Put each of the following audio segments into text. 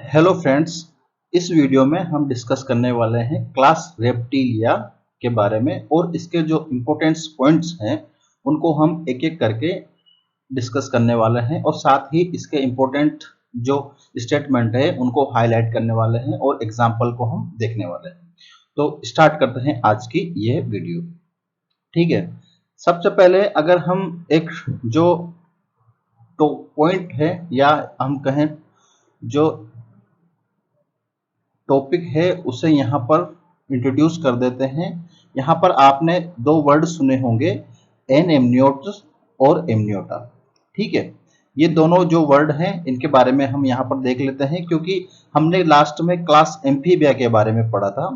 Hello friends, इस video में हम डिस्कस करने वाले हैं क्लास रेप्टिलिया के बारे में और इसके जो इम्पोर्टेंट पॉइंट्स हैं उनको हम एक एक करके डिस्कस करने वाले हैं और साथ ही इसके इम्पोर्टेंट जो स्टेटमेंट है उनको हाईलाइट करने वाले हैं और एग्जाम्पल को हम देखने वाले हैं। तो स्टार्ट करते हैं आज की यह वीडियो। ठीक है, सबसे पहले अगर हम एक जो तो पॉइंट है या हम कहें जो टॉपिक है उसे यहाँ पर इंट्रोड्यूस कर देते हैं। यहाँ पर आपने दो वर्ड सुने होंगे, एन एमनियोट्स और एमनियोटा। ठीक है, ये दोनों जो वर्ड हैं इनके बारे में हम यहाँ पर देख लेते हैं क्योंकि हमने लास्ट में क्लास एम्फीबिया के बारे में पढ़ा था।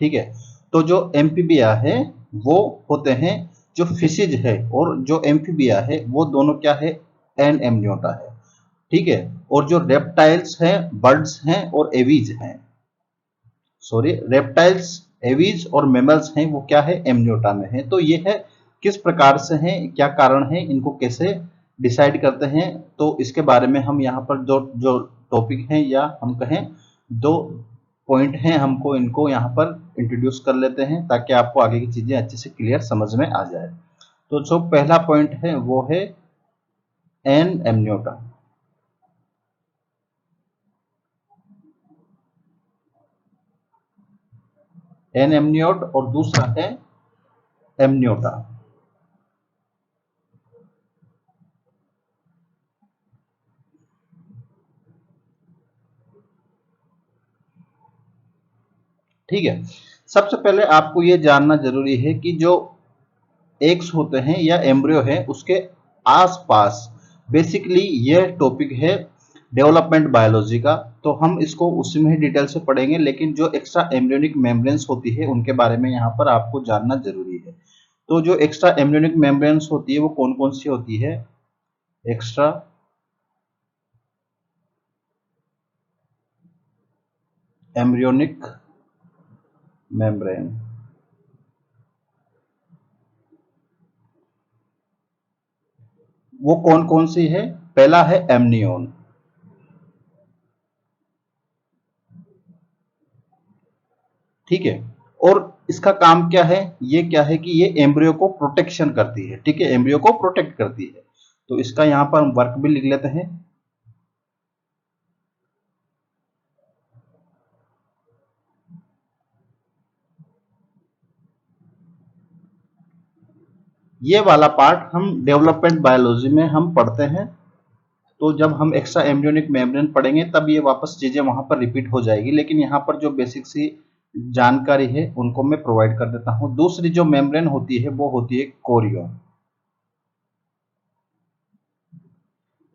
ठीक है, तो जो एम्फीबिया है वो होते हैं जो फिशिज है और जो एम्फीबिया है वो दोनों क्या है, एन एमनियोटा है। ठीक है, और जो रेप्टाइल्स हैं, बर्ड्स हैं और एवीज हैं, सॉरी रेप्टाइल्स, एवीज और मेमल्स हैं वो क्या है, एमनियोटा में है। तो ये है किस प्रकार से हैं, क्या कारण है, इनको कैसे डिसाइड करते हैं, तो इसके बारे में हम यहाँ पर जो जो टॉपिक हैं या हम कहें दो पॉइंट हैं हमको इनको यहाँ पर इंट्रोड्यूस कर लेते हैं ताकि आपको आगे की चीजें अच्छे से क्लियर समझ में आ जाए। तो जो पहला पॉइंट है वो है एन एमनियोटा। एन एमनियोट और दूसरा है एमनियोटा। ठीक है, सबसे पहले आपको यह जानना जरूरी है कि जो एग्स होते हैं या एम्ब्रियो है उसके आसपास, बेसिकली यह टॉपिक है डेवलपमेंट बायोलॉजी का, तो हम इसको उसी में ही डिटेल से पढ़ेंगे, लेकिन जो एक्स्ट्रा एम्ब्रियोनिक मेम्ब्रेन्स होती है उनके बारे में यहाँ पर आपको जानना जरूरी है। तो जो एक्स्ट्रा एम्ब्रियोनिक मेम्ब्रेन्स होती है वो कौन कौन सी होती है, एक्स्ट्रा एम्ब्रियोनिक मेम्ब्रेन, वो कौन कौन सी है, पहला है एमनियोन। ठीक है, और इसका काम क्या है, ये क्या है कि ये एम्ब्रियो को प्रोटेक्शन करती है। ठीक है, एम्ब्रियो को प्रोटेक्ट करती है। तो इसका यहां पर हम वर्क भी लिख लेते हैं। ये वाला पार्ट हम डेवलपमेंट बायोलॉजी में हम पढ़ते हैं, तो जब हम एक्स्ट्रा एम्ब्रियोनिक मेम्ब्रेन पढ़ेंगे तब ये वापस चीजें वहां पर रिपीट हो जाएगी, लेकिन यहाँ पर जो बेसिक सी जानकारी है उनको मैं प्रोवाइड कर देता हूं। दूसरी जो मेम्ब्रेन होती है वो होती है कोरियन।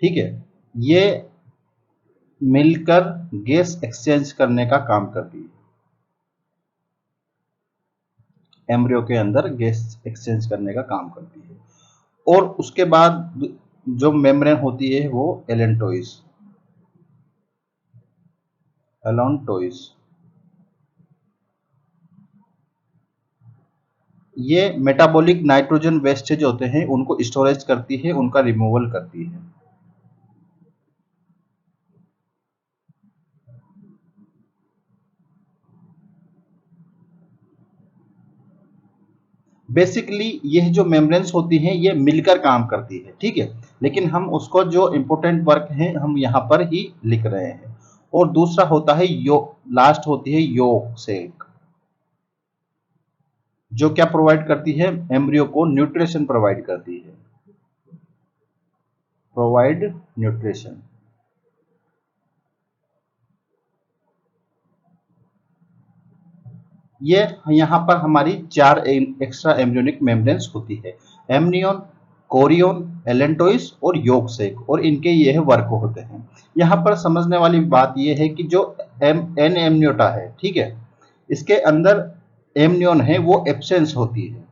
ठीक है, ये मिलकर गैस एक्सचेंज करने का काम करती है, एम्ब्रियो के अंदर गैस एक्सचेंज करने का काम करती है। और उसके बाद जो मेम्ब्रेन होती है वो एलेंटोइस, एलोनटोइस, ये मेटाबॉलिक नाइट्रोजन वेस्टेज होते हैं उनको स्टोरेज करती है, उनका रिमूवल करती है। बेसिकली यह जो मेम्ब्रेन्स होती हैं ये मिलकर काम करती है। ठीक है, लेकिन हम उसको जो इंपॉर्टेंट वर्क है हम यहाँ पर ही लिख रहे हैं। और दूसरा होता है लास्ट होती है योक सेक, जो क्या प्रोवाइड करती है, एम्ब्रियो को न्यूट्रिशन प्रोवाइड करती है, प्रोवाइड न्यूट्रिशन। ये यहाँ पर हमारी चार एक्स्ट्रा एम्ब्रियोनिक मेम्ब्रेन्स होती है, एमनियोन, कोरियोन, एलेंटोइस और योक सेक, और इनके ये वर्क होते हैं। यहाँ पर समझने वाली बात यह है कि जो एन एमनियोटा है, ठीक है, इसके अंदर एमनियोन है वो एब्सेंस होती है,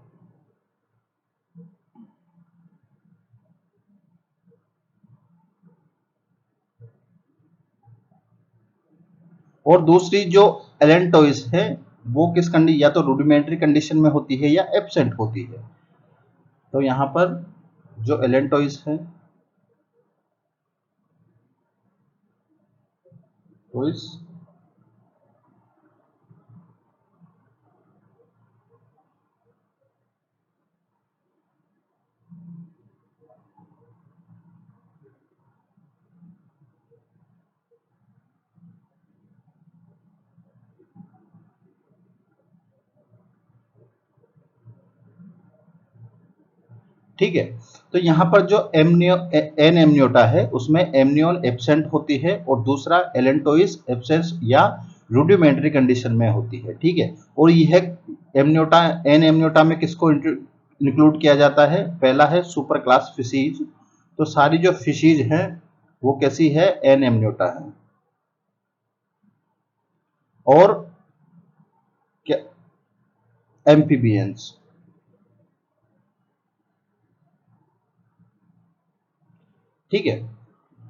और दूसरी जो एलेंटोइस है वो किस कंडीशन, या तो रूडिमेंट्री कंडीशन में होती है या एब्सेंट होती है। तो यहाँ पर जो एलेंटोइस है तो इस ठीक है। तो यहाँ पर जो एन एमनियोटा है उसमें एमनियोल एब्सेंट होती है और दूसरा एलेंटोइस एब्सेंस या रूडिमेंट्री कंडीशन में होती है। ठीक है। और यह एमनियोटा एन एमनियोटा में किसको इंक्लूड किया जाता है? पहला है सुपर क्लास फिशीज। तो सारी जो फिशीज हैं वो कैसी है? एन एमनियोटा है। और क्या? एम्फीबियंस। ठीक है।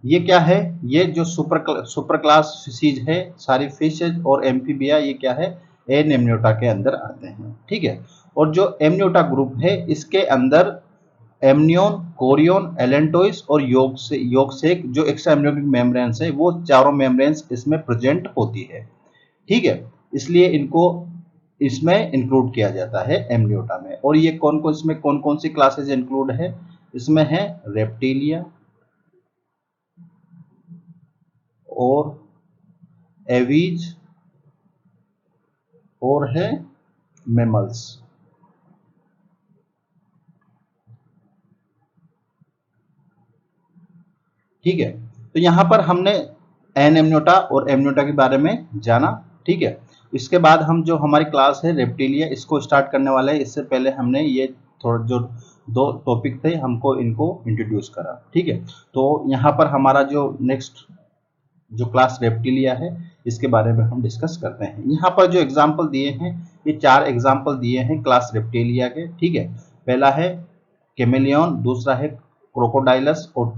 ये क्या है? ये जो सुपर क्लास फिशीज है, सारी फिशेज और एम्फीबिया, ये क्या है? एन एमनियोटा के अंदर आते हैं। ठीक है। और जो एमनियोटा ग्रुप है इसके अंदर एमनियोन, कोरियोन, एलेंटोइस और योगसेक जो एक्स्ट्रा एमनियोटिक मेम्ब्रेन्स है वो चारों मेम्ब्रेन्स इसमें प्रेजेंट होती है। ठीक है। इसलिए इनको इसमें इंक्लूड किया जाता है एमनियोटा में। और ये कौन कौन सी क्लासेज इंक्लूड है? इसमें है रेप्टिलिया और एवीज और है मेमल्स। ठीक है। तो यहां पर हमने एन एमनियोटा और एमनियोटा के बारे में जाना। ठीक है। इसके बाद हम जो हमारी क्लास है रेप्टिलिया इसको स्टार्ट करने वाले हैं। इससे पहले हमने ये थोड़ा जो दो टॉपिक थे हमको इनको इंट्रोड्यूस करा। ठीक है। तो यहाँ पर हमारा जो नेक्स्ट जो क्लास रेप्टिलिया है इसके बारे में हम डिस्कस करते हैं। यहाँ पर जो एग्जाम्पल दिए हैं ये 4 एग्जाम्पल दिए हैं क्लास रेप्टिलिया के। ठीक है। पहला है कैमेलियन, दूसरा है क्रोकोडाइलस और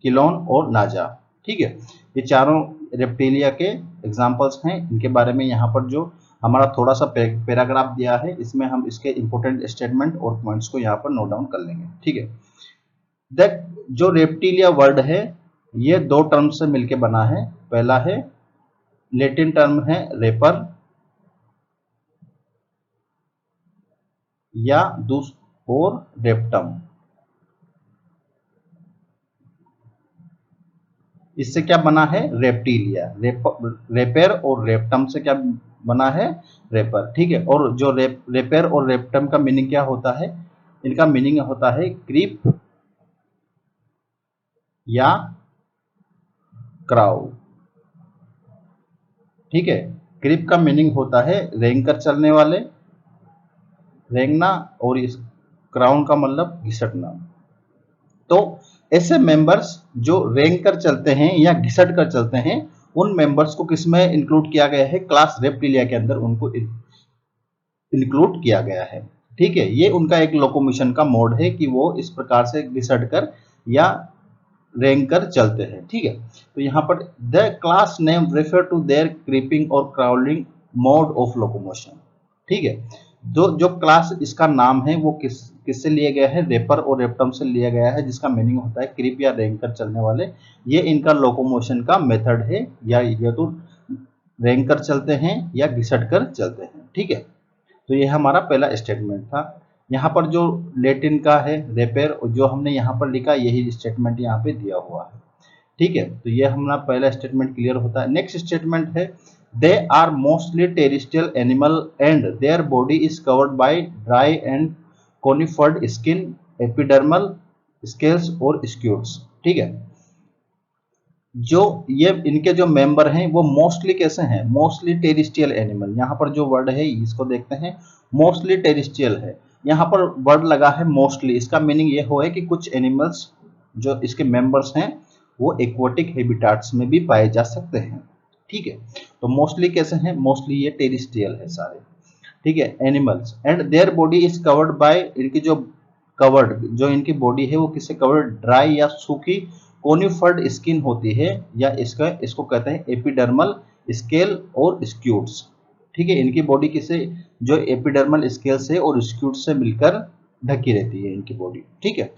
किलोन और नाजा। ठीक है। ये चारों रेप्टिलिया के एग्जाम्पल्स हैं। इनके बारे में यहाँ पर जो हमारा थोड़ा सा पैराग्राफ दिया है इसमें हम इसके इंपॉर्टेंट स्टेटमेंट और पॉइंट्स को यहाँ पर नोट डाउन कर लेंगे। ठीक है। दैट जो रेप्टिलिया वर्ड है ये 2 टर्म से मिलकर बना है। पहला है लैटिन टर्म है रेपर या और रेप्टम। इससे क्या बना है? रेप्टिलिया। रेपेर और रेप्टम से क्या बना है? रेपर। ठीक है। और जो रेपेर और रेप्टम का मीनिंग क्या होता है? इनका मीनिंग होता है क्रीप या क्राउ। ठीक है। क्रीप का मीनिंग होता है रेंग कर चलने वाले, रेंगना, और इस क्राउन का मतलब घिसटना। तो ऐसे मेंबर्स जो रेंग कर चलते हैं या घिसट कर चलते हैं उन मेंबर्स को किसमें इंक्लूड किया गया है? क्लास रेप्टिलिया के अंदर उनको इंक्लूड किया गया है। ठीक है। ये उनका एक लोकोमोशन का मोड है कि वो इस प्रकार से घिसट कर या रेंग कर चलते हैं। ठीक है। तो यहाँ पर the class name refer to their creeping और क्राउलिंग मोड ऑफ लोकोमोशन। ठीक है। जो क्लास इसका नाम है वो किससे लिया गया है? रेपर और रेप्टम से लिया गया है, जिसका मीनिंग होता है क्रीप या रेंग कर चलने वाले। ये इनका लोकोमोशन का मेथड है, या तो रेंग कर चलते हैं या घिसट कर चलते हैं। ठीक है। तो ये हमारा पहला स्टेटमेंट था। यहाँ पर जो लैटिन का है रेपेर, जो हमने यहाँ पर लिखा यही स्टेटमेंट यहाँ पे दिया हुआ है। ठीक है। तो ये हमारा पहला स्टेटमेंट क्लियर होता है। नेक्स्ट स्टेटमेंट है they are mostly terrestrial animal and their body is covered by dry and cornified skin, epidermal scales और स्क्यूट्स। ठीक है। जो ये इनके जो मेंबर हैं वो मोस्टली कैसे हैं? Mostly terrestrial animal. यहाँ पर जो वर्ड है इसको देखते हैं, मोस्टली टेरेस्ट्रियल है। यहाँ पर वर्ड लगा है मोस्टली, इसका मीनिंग ये हो है कि कुछ एनिमल्स जो इसके मेंबर्स हैं वो एक्वाटिक हैबिटाट्स में भी पाए जा सकते हैं। ठीक है। तो मोस्टली कैसे हैं? मोस्टली ये टेरेस्ट्रियल है सारे। ठीक है। Animals and their body is covered bye, इनकी जो जो इनकी बॉडी है वो किससे कवर्ड? ड्राई या सूखी कोनिफर्ड स्किन होती है, या इसको कहते हैं एपिडर्मल स्केल और स्क्यूट्स। ठीक है। इनकी बॉडी किसे? जो एपिडर्मल स्केल से और स्क्यूट से मिलकर ढकी रहती है इनकी बॉडी। ठीक है।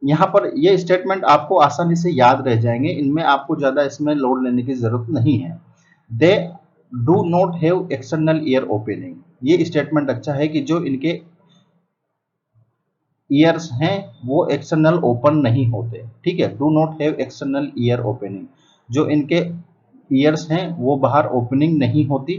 यहाँ पर ये स्टेटमेंट आपको आसानी से याद रह जाएंगे, इनमें आपको ज्यादा इसमें लोड लेने की जरूरत नहीं है। They do not have external ear opening, ये स्टेटमेंट अच्छा है कि जो इनके ईयर्स हैं वो एक्सटर्नल ओपन नहीं होते, ठीक है। Do not have external ear opening, जो इनके ईयर्स हैं वो बाहर ओपनिंग नहीं होती।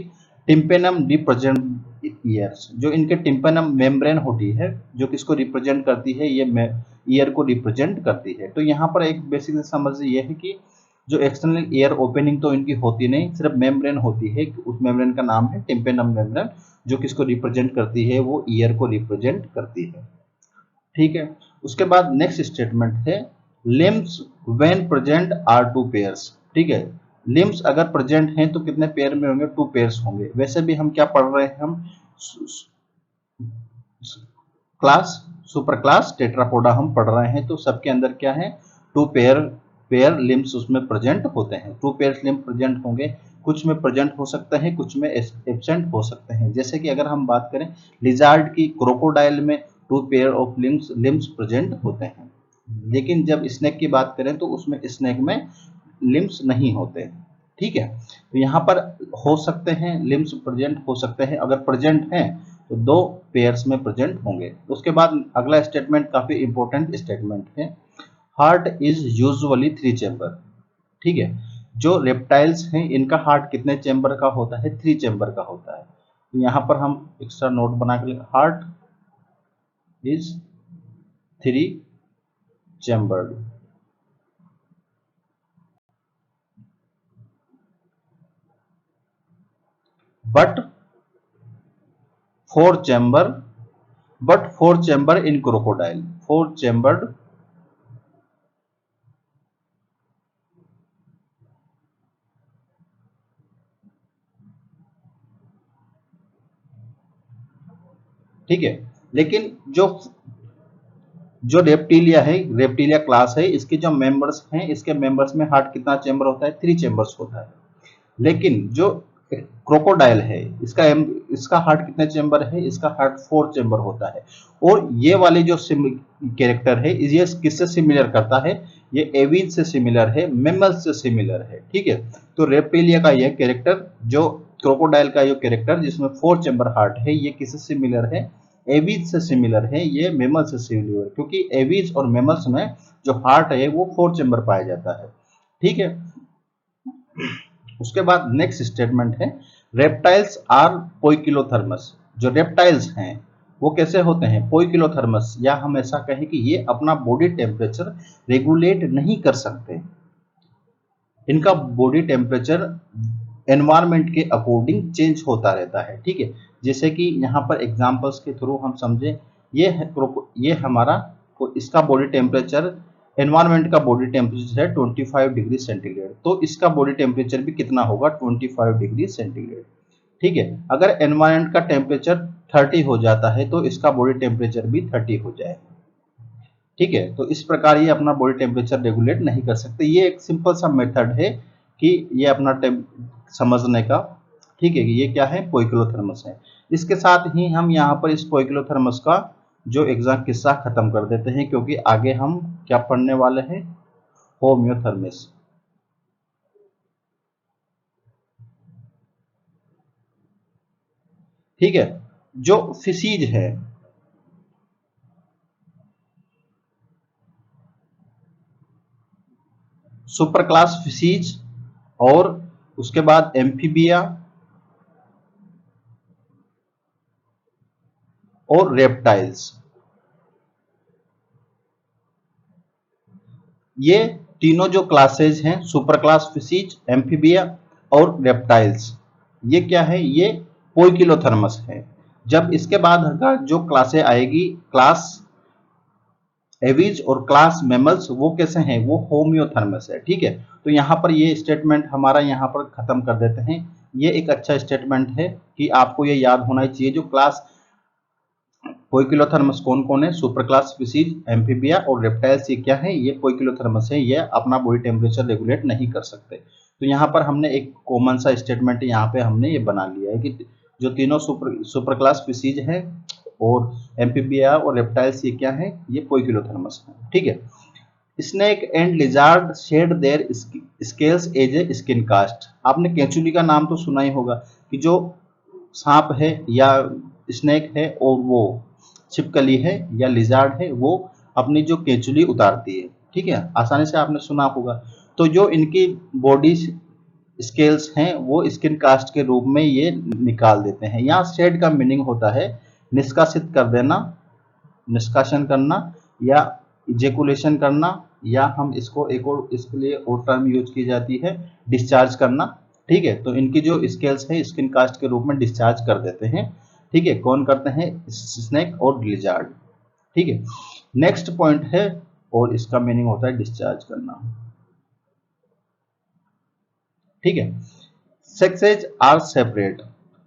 टिम्पेनम रिप्रेजेंट ईयर्स, जो इनके टिम्पेनम मेम्ब्रेन होती है जो किसको रिप्रेजेंट करती है, ये ईयर को रिप्रेजेंट करती है। तो यहाँ पर एक बेसिक समझ ये है कि जो एक्सटर्नल ईयर ओपनिंग तो इनकी होती नहीं, सिर्फ मेम्ब्रेन होती है, उस मेम्ब्रेन का नाम है टिम्पेनम मेम्ब्रेन, जो किसको रिप्रेजेंट करती है, वो ईयर को रिप्रेजेंट करती है, ठीक है। उसके बाद नेक्स्ट स्टेटमेंट है limbs when present are two pairs, ठीक है। लिम्स अगर प्रेजेंट हैं तो कितने पेयर में होंगे, 2 पेयर्स होंगे। वैसे भी हम क्या पढ़ रहे हैं, हम क्लास सुपर क्लास टेट्रापोडा हम पढ़ रहे हैं, तो सबके अंदर क्या है, 2 पेयर लिम्स उसमें प्रेजेंट होते हैं। 2 पेयर लिम्स प्रेजेंट होंगे, कुछ में प्रेजेंट हो सकते हैं, कुछ में एब्सेंट हो सकते हैं। जैसे कि अगर हम बात करें लिजार्ड की, क्रोकोडाइल में 2 पेयर ऑफ लिम्स प्रेजेंट होते हैं, लेकिन जब स्नेक की बात करें तो उसमें स्नेक में लिम्स नहीं होते, ठीक है। तो यहाँ पर हो सकते हैं लिम्स प्रेजेंट हो सकते हैं, अगर प्रेजेंट हैं तो 2 पेयर्स में प्रेजेंट होंगे। उसके बाद अगला स्टेटमेंट काफी इंपॉर्टेंट स्टेटमेंट है, हार्ट इज यूजुअली 3 चैम्बर, ठीक है। जो रेप्टाइल्स हैं इनका हार्ट कितने चैम्बर का होता है, 3 चैम्बर का होता है। तो यहाँ पर हम एक्स्ट्रा नोट बना के, heart is 3 chambered, but 4 chamber in crocodile, 4 chambered, ठीक है। लेकिन जो रेप्टिलिया क्लास है, इसके जो मेंबर्स हैं, इसके मेंबर्स में हार्ट कितना चैम्बर होता है, 3 चैम्बर्स होता है। लेकिन जो क्रोकोडाइल है, इसका हार्ट कितने चैम्बर है, इसका हार्ट 4 चैम्बर होता है। और ये वाले जो कैरेक्टर है, ये किससे सिमिलर करता है, ये एवीज से सिमिलर है, मेमल्स से सिमिलर है, ठीक है। तो रेप्टिलिया का ये कैरेक्टर, जो क्रोकोडाइल का ये कैरेक्टर जिसमें 4 चैम्बर हार्ट है, ये किससे सिमिलर है, एवीज से सिमिलर है, ये मेमल से सिमिलर, क्योंकि एवीज और मेमल्स में जो हार्ट है वो 4 चैम्बर पाया जाता है, ठीक है। उसके बाद नेक्स्ट स्टेटमेंट है रेप्टाइल्स आर पोइकिलोथर्मस, जो रेप्टाइल्स हैं वो कैसे होते हैं, पोइकिलोथर्मस, या हम ऐसा कहें कि ये अपना बॉडी टेम्परेचर रेगुलेट नहीं कर सकते। इनका बॉडी टेम्परेचर एनवायरमेंट के अकॉर्डिंग चेंज होता रहता है, ठीक है। जैसे कि यहाँ पर एग्जांपल्स के थ्रू हम समझे, ये हमारा इसका बॉडी टेम्परेचर, एनवायरमेंट का बॉडी टेम्परेचर है 25 डिग्री सेंटीग्रेड, तो इसका बॉडी टेम्परेचर भी कितना होगा, 25 डिग्री सेंटीग्रेड, ठीक है। अगर एनवायरमेंट का टेम्परेचर 30 हो जाता है तो इसका बॉडी टेम्परेचर भी 30 हो जाएगा, ठीक है। तो इस प्रकार ये अपना बॉडी टेम्परेचर रेगुलेट नहीं कर सकते। ये एक सिंपल सा मेथड है कि ये अपना समझने का, ठीक है, कि ये क्या है, पोइकिलोथर्मस है। इसके साथ ही हम यहाँ पर इस पोइकिलोथर्मस का जो एग्जाम किस्सा खत्म कर देते हैं, क्योंकि आगे हम क्या पढ़ने वाले हैं, होम्योथर्मिस, ठीक है। जो फिशीज है, सुपर क्लास फिशीज, और उसके बाद एम्फीबिया और रेप्टाइल्स, ये तीनों जो क्लासेज हैं, सुपर क्लास फिशीज, एम्फीबिया और रेप्टाइल्स, ये क्या है, ये पोइकिलोथर्मस है। जब इसके बाद जो क्लासे आएगी, क्लास एवीज और क्लास मेमल्स, वो कैसे हैं, वो होम्योथर्मस है, ठीक है। तो यहाँ पर ये स्टेटमेंट हमारा यहाँ पर खत्म कर देते हैं। ये एक अच्छा स्टेटमेंट है कि आपको ये याद होना चाहिए, जो क्लास पोइकिलोथर्मस कौन कौन है, सुपर क्लास स्पीसीज, एम्फीबिया और रेप्टाइल्स, ये क्या है, ये पोइकिलोथर्मस है, ये अपना बॉडी टेम्परेचर रेगुलेट नहीं कर सकते। तो यहाँ पर हमने एक कॉमन सा स्टेटमेंट यहाँ पे हमने ये बना लिया है कि जो तीनों सुपर क्लास स्पीसीज है, और एम्फीबिया और रेप्टाइल्स ये क्या है, ये पोइकिलोथर्मस है। ठीक है। Snake and lizard shed their scales as a skin cast. आपने केंचुली का नाम तो सुना ही होगा कि जो सांप है या स्नेक है और वो छिपकली है या लिजार्ड है, वो अपनी जो केंचुली उतारती है। ठीक है, आसानी से आपने सुना होगा। तो जो इनकी बॉडी स्केल्स हैं वो स्किन कास्ट के रूप में ये निकाल देते हैं। यहाँ शेड का मीनिंग होता है निष्कासित कर देना, निष्कासन करना या इजेकुलेशन करना, या हम इसको एक और इसके लिए और टर्म यूज की जाती है डिस्चार्ज करना। ठीक है, तो इनकी जो स्केल्स है स्किन कास्ट के रूप में डिस्चार्ज कर देते हैं। ठीक है, कौन करते हैं, स्नेक और लिजार्ड। ठीक है, नेक्स्ट पॉइंट है और इसका मीनिंग होता है डिस्चार्ज करना। ठीक है, सेक्सेज आर सेपरेट।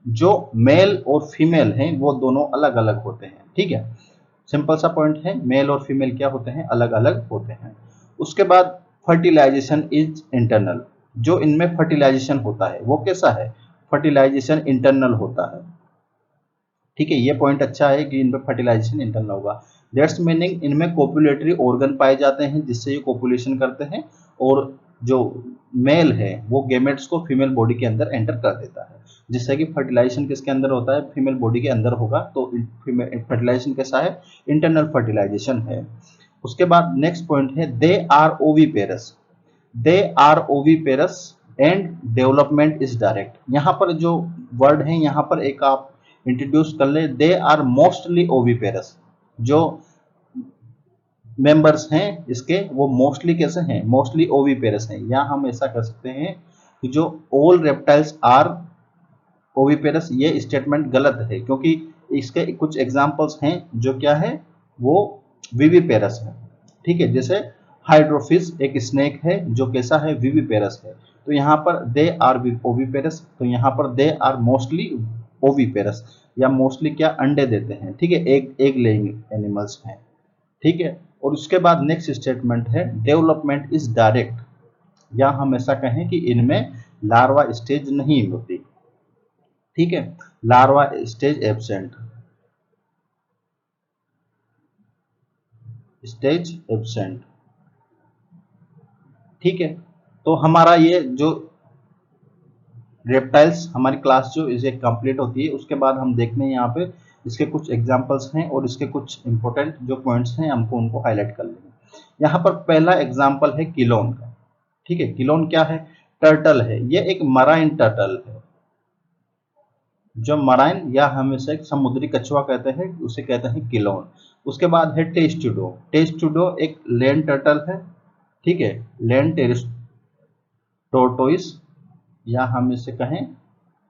जो मेल और फीमेल हैं वो दोनों अलग अलग होते हैं। ठीक है, सिंपल सा पॉइंट है, मेल और फीमेल क्या होते हैं, अलग अलग होते हैं। उसके बाद फर्टिलाइजेशन इज इंटरनल। जो इनमें फर्टिलाइजेशन होता है वो कैसा है, फर्टिलाइजेशन इंटरनल होता है। ठीक है, ये पॉइंट अच्छा है कि इनमें फर्टिलाइजेशन इंटरनल होगा। दैट्स मीनिंग इनमें कोपुलेटरी ऑर्गन पाए जाते हैं जिससे ये कोपुलेशन करते हैं, और जो मेल है वो गेमेट्स को फीमेल बॉडी के अंदर एंटर कर देता है, जिससे कि फर्टिलाइजेशन किसके अंदर होता है, फीमेल बॉडी के अंदर होगा। तो फर्टिलाइजेशन कैसा है, इंटरनल फर्टिलाइजेशन है। उसके बाद नेक्स्ट पॉइंट है they are oviparous. They are oviparous and development is direct. यहाँ पर जो वर्ड है यहाँ पर एक आप इंट्रोड्यूस कर ले, दे आर मोस्टली ओवीपेरस। जो मेंबर्स हैं इसके वो मोस्टली कैसे हैं, मोस्टली ओवीपेरस हैं। या हम ऐसा कर सकते हैं कि जो ऑल रेप्टाइल्स आर ओवीपेरस, ये स्टेटमेंट गलत है क्योंकि इसके कुछ एग्जांपल्स हैं जो क्या है, वो विविपेरस है। ठीक है, जैसे हाइड्रोफिश एक स्नेक है जो कैसा है, विविपेरस है। तो यहाँ पर दे आर ओवीपेरस, तो यहाँ पर दे आर मोस्टली ओवीपेरस, या मोस्टली क्या, अंडे देते हैं। ठीक है, एग लेइंग एनिमल्स हैं। ठीक है, और उसके बाद नेक्स्ट स्टेटमेंट है डेवलपमेंट इज डायरेक्ट। या हम ऐसा कहें कि इनमें लार्वा स्टेज नहीं होती। ठीक है, larva stage absent, stage absent. ठीक है, तो हमारा ये जो रेप्टाइल्स हमारी क्लास जो इसे कंप्लीट होती है, उसके बाद हम देखते हैं यहाँ पे इसके कुछ एग्जांपल्स हैं और इसके कुछ इंपॉर्टेंट जो पॉइंट्स हैं हमको उनको हाईलाइट कर लेंगे। यहाँ पर पहला एग्जांपल है किलोन का। ठीक है, किलोन क्या है, टर्टल है। ये एक मराइन टर्टल है, जो मराइन या हम इसे समुद्री कछुआ कहते हैं, उसे कहते हैं किलोन। उसके बाद है टेस्टुडो। टेस्टुडो एक लैंड टर्टल है। ठीक है, लैंड टोर्टोइस, या हम इसे कहें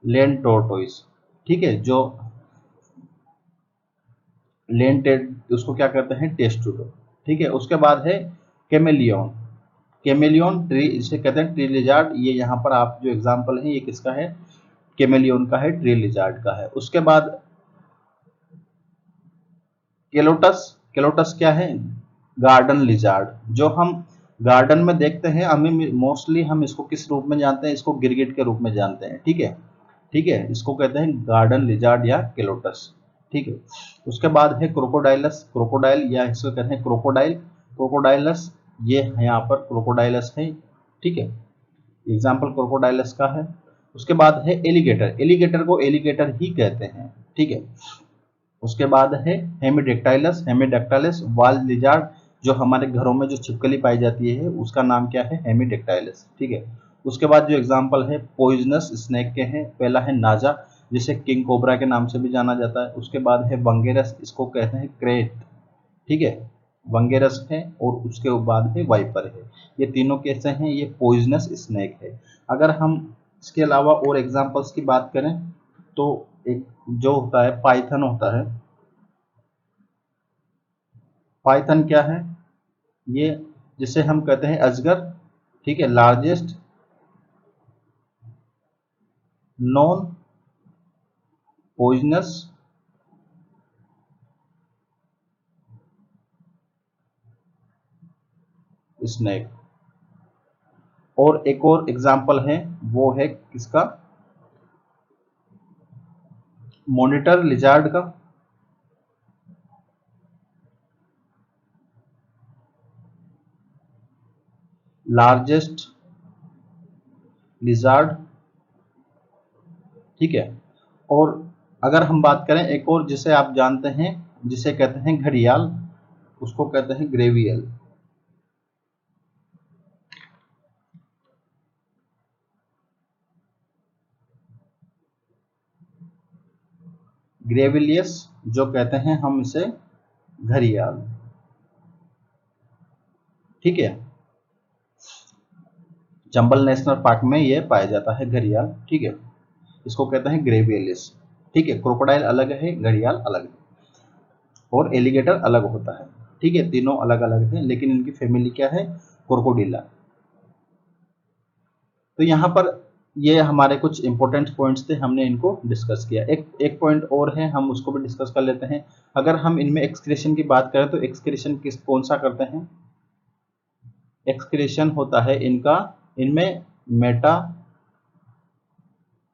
लैंड टोर्टोइस। ठीक है, जो लैंड उसको क्या कहते हैं, टेस्टुडो। ठीक है, उसके बाद है कैमेलियन। कैमेलियन ट्री, इसे कहते हैं ट्री लिजार्ड। ये यहाँ पर आप जो एग्जांपल है ये किसका है, कैमेलियन का है, ट्री लिजार्ड का है। उसके बाद केलोटस। केलोटस क्या है, गार्डन लिजार्ड। जो हम गार्डन में देखते हैं, हमें मोस्टली हम इसको किस रूप में जानते हैं, इसको गिरगिट के रूप में जानते हैं। ठीक है, ठीक है, इसको कहते हैं गार्डन लिजार्ड या केलोटस। ठीक है, उसके बाद है क्रोकोडाइलस। क्रोकोडाइल या इसको कहते हैं क्रोकोडाइल, क्रोकोडाइलस। ये यहाँ पर क्रोकोडाइलस है। ठीक है, एग्जाम्पल क्रोकोडाइलस का है। उसके बाद है एलिगेटर। एलिगेटर को एलिगेटर ही कहते हैं। ठीक है, उसके बाद है हेमिडेक्टाइलस। हेमिडेक्टाइलस वाल लिजार्ड, जो हमारे घरों में जो छिपकली पाई जाती है उसका नाम क्या है, हेमिडेक्टाइलस। ठीक है, उसके बाद जो एग्जांपल है पॉइजनस स्नेक के हैं। पहला है नाजा, जिसे किंग कोबरा के नाम से भी जाना जाता है। उसके बाद है वंगेरस, इसको कहते हैं क्रेट। ठीक है, वंगेरस है। और उसके बाद है वाइपर है। ये तीनों कैसे हैं, ये पॉइजनस स्नेक है। अगर हम इसके अलावा और एग्जांपल्स की बात करें तो एक जो होता है पाइथन होता है। पाइथन क्या है, ये जिसे हम कहते हैं अजगर। ठीक है, लार्जेस्ट नॉन पॉइजनस स्नेक। और एक और एग्जांपल है वो है किसका, मॉनिटर लिजार्ड का। लार्जेस्ट लिजार्ड, ठीक है। और अगर हम बात करें एक और जिसे आप जानते हैं, जिसे कहते हैं घड़ियाल, उसको कहते हैं ग्रेवियल। ग्रेविलियस जो कहते हैं हम इसे घड़ियाल, ठीक है। चंबल नेशनल पार्क में ये पाया जाता है घड़ियाल, ठीक है। इसको कहते हैं ग्रेविलियस, ठीक है। क्रोकोडाइल अलग है, घड़ियाल अलग है, और एलिगेटर अलग होता है, ठीक है। तीनों अलग अलग है, लेकिन इनकी फैमिली क्या है, क्रोकोडिला। तो यहाँ पर ये हमारे कुछ इंपॉर्टेंट पॉइंट्स थे, हमने इनको डिस्कस किया। एक पॉइंट और है, हम उसको भी डिस्कस कर लेते हैं। अगर हम इनमें एक्सक्रीशन की बात करें तो एक्सक्रीशन कौन सा करते हैं, एक्सक्रीशन होता है इनका, इनमें मेटा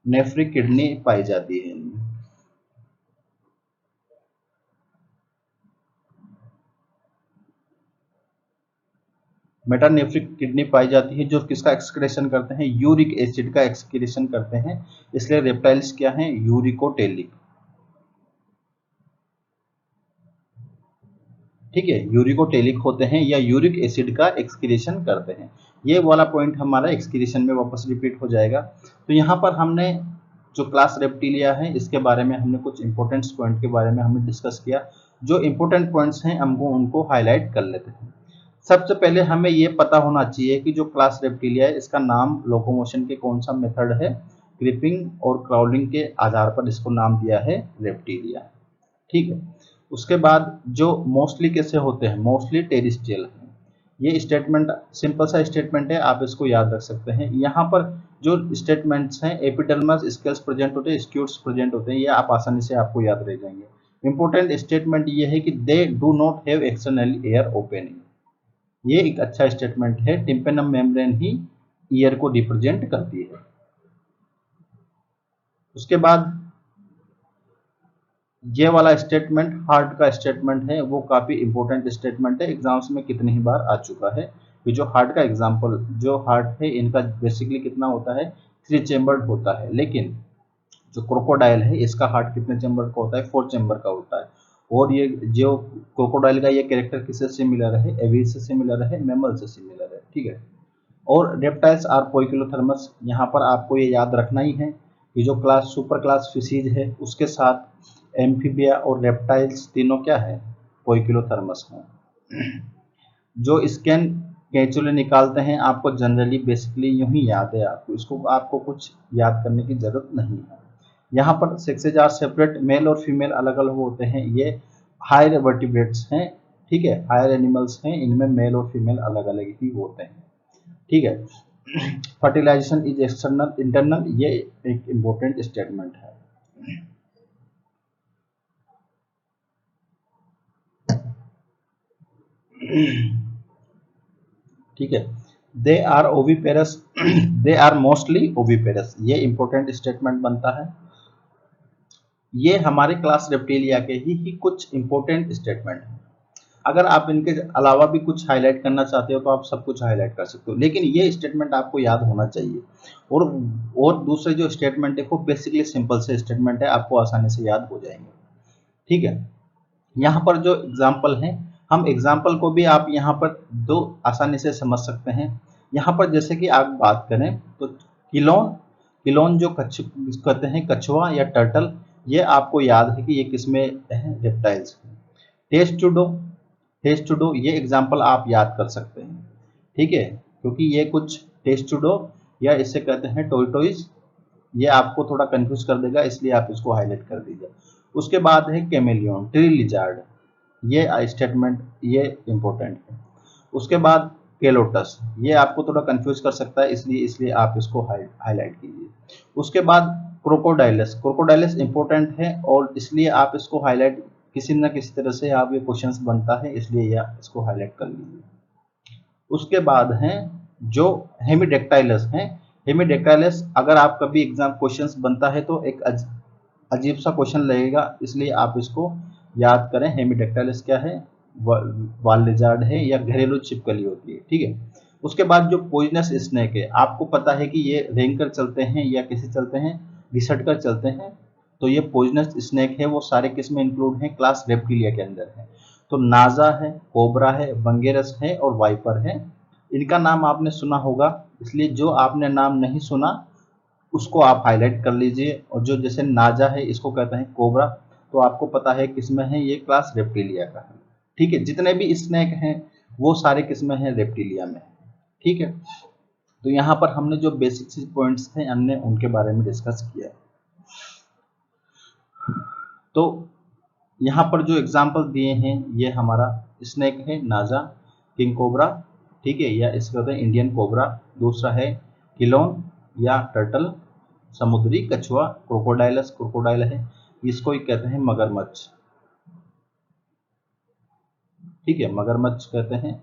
नेफ्रिक किडनी पाई जाती है इनमें। मेटानेफ्रिक किडनी पाई जाती है, जो किसका एक्सक्रीशन करते हैं, यूरिक एसिड का एक्सक्रीशन करते हैं। इसलिए रेप्टाइल्स क्या हैं, यूरिकोटेलिक, ठीक है। यूरिकोटेलिक होते हैं या यूरिक एसिड का एक्सक्रीशन करते हैं। ये वाला पॉइंट हमारा एक्सक्रीशन में वापस रिपीट हो जाएगा। तो यहाँ पर हमने जो क्लास रेप्टिलिया है इसके बारे में हमने कुछ इंपॉर्टेंट पॉइंट के बारे में हमने डिस्कस किया। जो इंपॉर्टेंट पॉइंट्स हैं हमको उनको हाईलाइट कर लेते हैं। सबसे पहले हमें ये पता होना चाहिए कि जो क्लास रेप्टिलिया है इसका नाम लोकोमोशन के कौन सा मेथड है, क्रीपिंग और क्राउलिंग के आधार पर इसको नाम दिया है रेप्टिलिया, ठीक है। उसके बाद जो मोस्टली कैसे होते हैं, मोस्टली टेरिस्ट्रियल है। ये स्टेटमेंट सिंपल सा स्टेटमेंट है, आप इसको याद रख सकते हैं। यहाँ पर जो स्टेटमेंट्स हैं, एपिडर्मस स्केल्स प्रेजेंट होते हैं, स्क्यूट्स प्रेजेंट होते हैं, ये आप आसानी से आपको याद रह जाएंगे। इंपॉर्टेंट स्टेटमेंट ये है कि they do not have external air opening, ये एक अच्छा स्टेटमेंट है। टिम्पेनम मेम्ब्रेन ही ईयर को रिप्रेजेंट करती है। उसके बाद ये वाला स्टेटमेंट हार्ट का स्टेटमेंट है, वो काफी इंपॉर्टेंट स्टेटमेंट है, एग्जाम्स में कितनी ही बार आ चुका है। कि जो हार्ट का एग्जाम्पल, जो हार्ट है इनका बेसिकली कितना होता है, 3 चेम्बर्ड होता है। लेकिन जो क्रोकोडाइल है इसका हार्ट कितने चेम्बर का होता है, 4 चेम्बर का होता है। और ये जो क्रोकोडाइल का ये कैरेक्टर किससे सिमिलर है, एविस से सिमिलर है, मैमल से सिमिलर है, ठीक है। और रेप्टाइल्स आर पोइकिलोथर्मस, यहाँ पर आपको ये याद रखना ही है कि जो क्लास सुपर क्लास फिशीज है उसके साथ एम्फीबिया और रेप्टाइल्स तीनों क्या है, पोइकिलोथर्मस है। जो स्कैन कैचुले निकालते हैं आपको जनरली बेसिकली यूं ही याद है, आपको इसको आपको कुछ याद करने की जरूरत नहीं है। यहाँ पर सेक्सेज आर सेपरेट, मेल और फीमेल अलग अलग होते हैं। ये हायर वर्टिब्रेट्स हैं, ठीक है, हायर एनिमल्स हैं, इनमें मेल और फीमेल अलग अलग ही होते हैं, ठीक है। फर्टिलाइजेशन इज एक्सटर्नल इंटरनल, ये एक इंपॉर्टेंट स्टेटमेंट है। ठीक है। They are oviparous, they are mostly oviparous, ये इंपॉर्टेंट स्टेटमेंट बनता है। ये हमारे क्लास रेप्टिलिया के ही कुछ इंपॉर्टेंट स्टेटमेंट हैं। अगर आप इनके अलावा भी कुछ हाईलाइट करना चाहते हो तो आप सब कुछ हाईलाइट कर सकते हो, लेकिन ये स्टेटमेंट आपको याद होना चाहिए। और दूसरे जो स्टेटमेंट है वो बेसिकली सिंपल से स्टेटमेंट है, आपको आसानी से याद हो जाएंगे, ठीक है। यहाँ पर जो एग्जाम्पल हैं, हम एग्जाम्पल को भी आप यहाँ पर दो आसानी से समझ सकते हैं। यहाँ पर जैसे कि आप बात करें तो किलोन, किलोन जो कहते हैं कछुआ या टर्टल, ये आपको याद है कि ये किसमें है, रेप्टाइल्स। टेस्टुडो, टेस्टुडो ये एग्जाम्पल आप याद कर सकते हैं, ठीक है, क्योंकि ये कुछ टेस्टुडो या इसे कहते हैं टोर्टोइज, ये आपको थोड़ा कंफ्यूज कर देगा, इसलिए आप इसको हाईलाइट कर दीजिए। उसके बाद है कैमेलियन, ट्री लिजार्ड, ये स्टेटमेंट ये इंपॉर्टेंट है। उसके बाद केलोटस, ये आपको थोड़ा कंफ्यूज कर सकता है, इसलिए आप इसको हाईलाइट कीजिए। उसके बाद क्रोकोडाइलस, क्रोकोडाइलस इंपॉर्टेंट है और इसलिए आप इसको हाईलाइट किसी न किसी तरह से आप ये क्वेश्चंस बनता है, इसलिए यह इसको हाईलाइट कर लीजिए। उसके बाद हैं जो हेमिडेक्टाइलस हैं, हेमिडेक्टाइलस अगर आप कभी एग्जाम क्वेश्चंस बनता है तो एक अजीब सा क्वेश्चन लगेगा, इसलिए आप इसको याद करें। हेमिडेक्टाइलस क्या है, वाल लिजार्ड है या घरेलू छिपकली होती है, ठीक है। उसके बाद जो पॉइजनस स्नेक है, आपको पता है कि ये रेंग कर चलते हैं या कैसे चलते हैं, घिसट कर चलते हैं। तो ये पॉइजनस स्नेक है, वो सारे किस में इंक्लूड हैं, क्लास रेप्टिलिया के अंदर है। तो नाजा है, कोबरा है, बंगेरस है और वाइपर है। इनका नाम आपने सुना होगा, इसलिए जो आपने नाम नहीं सुना उसको आप हाईलाइट कर लीजिए। और जो जैसे नाजा है इसको कहते हैं कोबरा, तो आपको पता है किसमें है, ये क्लास रेप्टिलिया का है। ठीक है, जितने भी स्नेक हैं वो सारे किसमें हैं, रेप्टिलिया में। ठीक है, तो यहाँ पर हमने जो बेसिक पॉइंट्स थे हमने उनके बारे में डिस्कस किया। तो यहाँ पर जो एग्जाम्पल दिए हैं ये हमारा स्नेक है नाजा, किंग कोबरा, ठीक है, या इसको कहते हैं इंडियन कोबरा। दूसरा है किलोन या टर्टल, समुद्री कछुआ, क्रोकोडाइलस क्रोकोडाइल है, इसको ही कहते हैं मगरमच्छ। ठीक है, मगरमच्छ कहते हैं।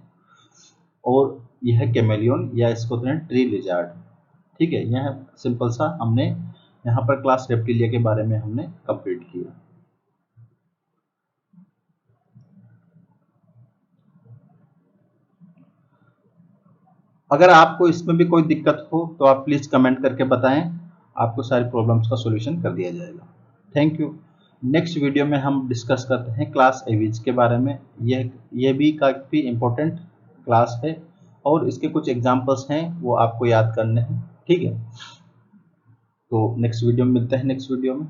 और यह कैमेलियन या इसको कहते हैं ट्री लिजार्ड। ठीक है, यह सिंपल सा हमने यहाँ पर क्लास रेप्टिलिया के बारे में हमने कंप्लीट किया। अगर आपको इसमें भी कोई दिक्कत हो तो आप प्लीज कमेंट करके बताएं, आपको सारी प्रॉब्लम्स का सॉल्यूशन कर दिया जाएगा। Thank you. नेक्स्ट वीडियो में हम डिस्कस करते हैं क्लास एविज के बारे में। यह भी काफ़ी इम्पोर्टेंट क्लास है और इसके कुछ एग्जांपल्स हैं वो आपको याद करने हैं। ठीक है, तो नेक्स्ट वीडियो में मिलते हैं, नेक्स्ट वीडियो में।